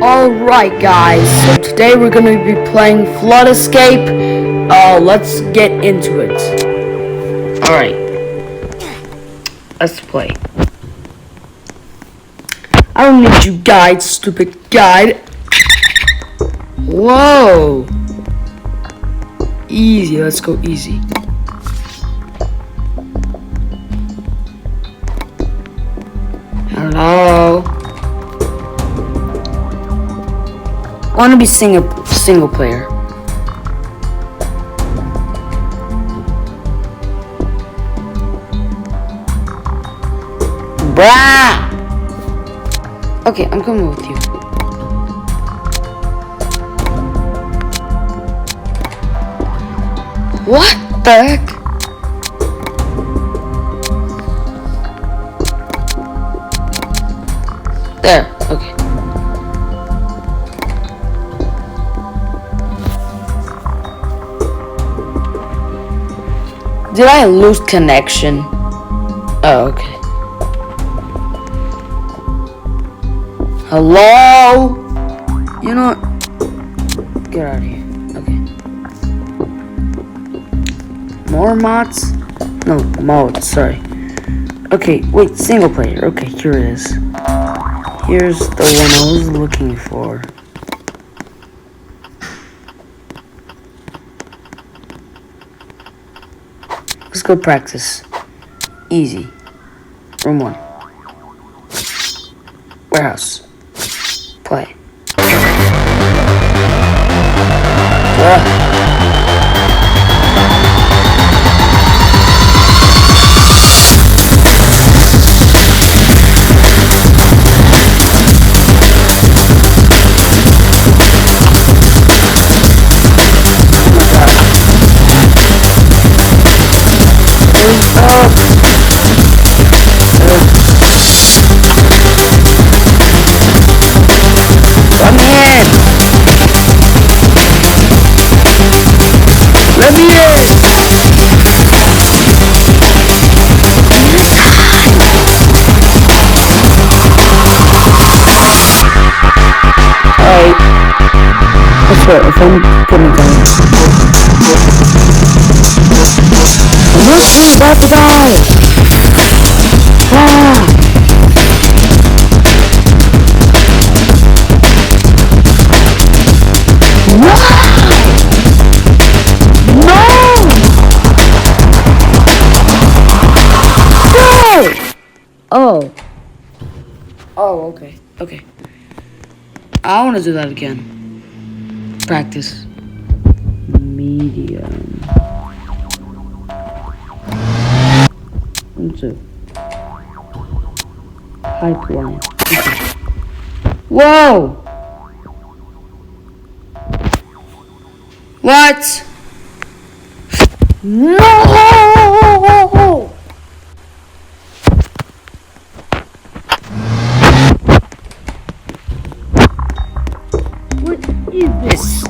Alright guys, so today we're going to be playing Flood Escape. Let's get into it. Alright, let's play. I don't need you guide, stupid guide. Whoa. Easy, let's go easy. Hello. I want to be single player. Brah! Okay, I'm coming with you. What the heck? There, okay. Did I lose connection? Oh, okay. Hello? You know what? Get out of here. Okay. More mods? No, mods, sorry. Okay, wait, single player. Okay, here it is. Here's the one I was looking for. Let's go practice. Easy. Room 1. Warehouse. Play. Let me in! Alright. I swear, if I'm gonna die. I'm literally about to die! Ah! Oh. Oh, okay. Okay. I want to do that again. Practice. Medium. 1, 2. Pipeline. Okay. Whoa! What? No! What is this?